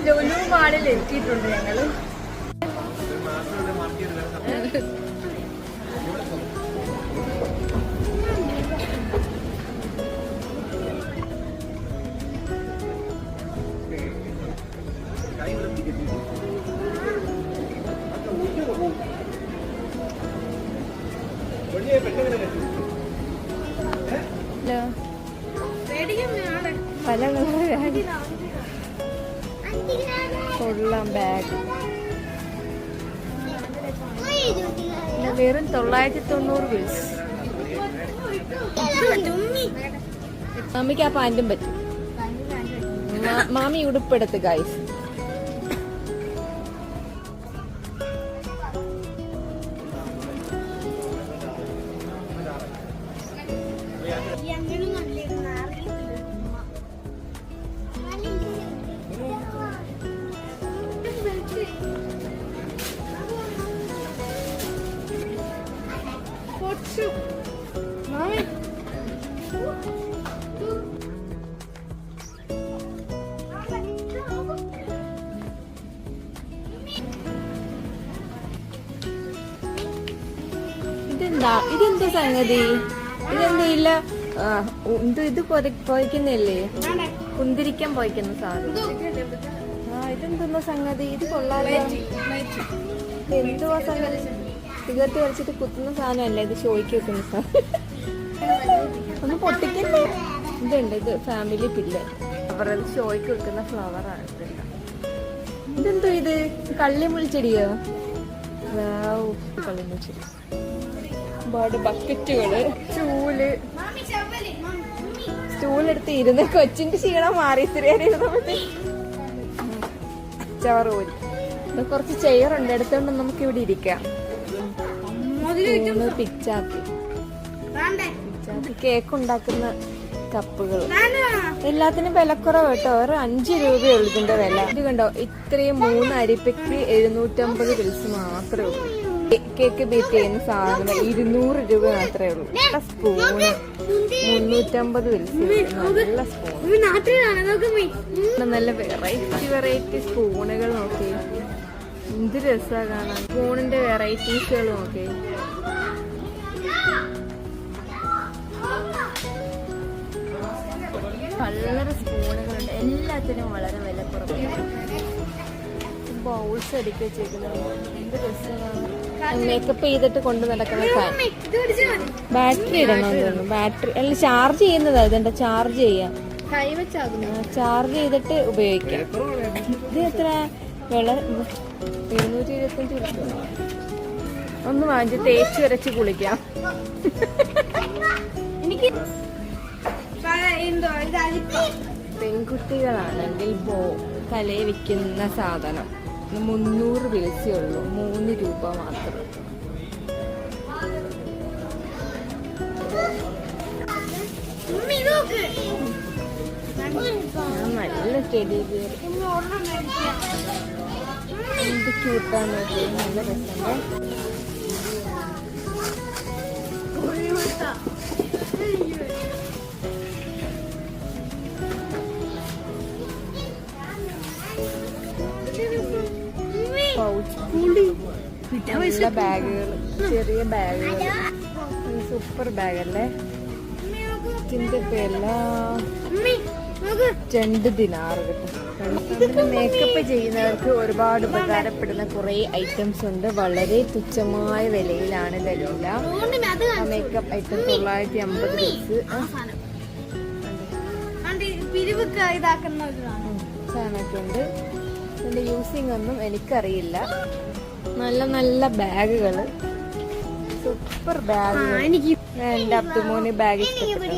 ലുലു മാളിൽ എത്തിയിട്ടുണ്ട് ഞങ്ങള്. പല കൊള്ളാം ബാഗ്. വെറും 990 ബിൽസ്. മമ്മിക്ക് ആ പാൻറ്റും പറ്റും. മാമി ഉടുപ്പെടുത്ത് ഗൈസ്. ഇതെന്താ സംഗതി? ഇതെന്താ ഇല്ല ഇത് പൊയ്ക്കുന്നില്ലേ? കുന്തിരിക്കാൻ പോയിക്കുന്ന സാധനം. ഇതെന്തെന്ന സംഗതി? ഇത് കൊള്ളാതെ. എന്തുവാ സംഗതി? സിഗരറ്റ് വലിച്ചിട്ട് കുത്തുന്ന സാധനമല്ല ഇത്, ചോയ്ക്ക് വെക്കുന്ന സാധനം. ഒന്ന് പൊട്ടിക്കല്ലേ? ഇതുണ്ട്, ഇത് ഫാമിലി പില്ലർ. അവരത് ചോയ്ക്ക് വെക്കുന്ന ഫ്ലവറാണ്. ഇതെന്തോ ഇത്? കള്ളിമുൾച്ചെടിയോ? കള്ളിമുൾച്ചെടി. ഒരുപാട് ബക്കറ്റുകള്, സ്റ്റൂളെടുത്ത് ഇരുന്ന് കൊച്ചിന്റെ ക്ഷീണം മാറി. ചവറൂര് കുറച്ച് ചെയറുണ്ട്, എടുത്തോണ്ട് നമുക്ക് ഇവിടെ ഇരിക്കാം. പിച്ചാത്തി കേക്ക് ഉണ്ടാക്കുന്ന കപ്പുകൾ, എല്ലാത്തിനും വിലക്കുറവ് കേട്ടോ. ഒരു 5 രൂപയുള്ളൂ ഇതിന്റെ വില. ഇത് കണ്ടോ, ഇത്രയും 3 അരിപ്പയ്ക്ക് 750 പിൽസ് മാത്രമേ ഉള്ളൂ. കേക്ക് ബീറ്റ് ചെയ്യുന്ന സാധനം 200 രൂപ മാത്രമേ ഉള്ളൂ. Spoon 350 pills. നല്ല സ്പൂൺ, നല്ല വെറൈറ്റി സ്പൂണുകൾ നോക്കി. എന്ത് രസമാണ് കാണാൻ. സ്പൂണിന്റെ വെറൈറ്റീസുകൾ നോക്കി. വളരെ സ്പൂണുകളുണ്ട്, എല്ലാത്തിനും വളരെ വിലക്കുറവ്. ബൗൾസ് അടുക്കി വെച്ചേക്കുന്നത് എന്ത് രസമാണ്. മേക്കപ്പ് ചെയ്തിട്ട് കൊണ്ട് നടക്കുന്ന സാധനം. ബാറ്ററി ഇടണം തോന്നുന്നു. ബാറ്ററി അല്ല, ചാർജ് ചെയ്യുന്നതാ. ഇതെന്താ ചാർജ് ചെയ്യാം, ചാർജ് ചെയ്തിട്ട് ഉപയോഗിക്കാം. ഇത് എത്ര? 725 രൂപ. ഒന്ന് വാങ്ങിച്ച് തേച്ച് വരച്ച് കുളിക്കാം. പെൺകുട്ടികളാണെങ്കിൽ തലയിൽ വിൽക്കുന്ന സാധനം 300 പിൽസേ ഉള്ളൂ. 3 രൂപ മാത്രം. നല്ല ടെഡി ബിയർ. എന്ത് ക്യൂട്ടാന്ന് നോക്കി. നല്ല രസമുണ്ട്. നല്ല ബാഗുകൾ, ചെറിയ ബാഗുകൾ. സൂപ്പർ ബാഗല്ലേ? ഇതിന്റെ പേരല്ല 2 ദിനാർ കിട്ടും. മേക്കപ്പ് ചെയ്യുന്നവർക്ക് ഒരുപാട് ഉപകാരപ്പെടുന്ന കുറെ ഐറ്റംസ് ഉണ്ട്. വളരെ തുച്ഛമായ വിലയിലാണ് ഇതെല്ലാം. Makeup item 950 pills. സാധനമൊക്കെ ഉണ്ട്. ഇതിന്റെ യൂസിങ് ഒന്നും എനിക്കറിയില്ല. നല്ല നല്ല ബാഗുകള്, സൂപ്പർ ബാഗുകൾ. എന്റെ അബ്ദുമോന് ബാഗ് ഇഷ്ടപ്പെട്ടു.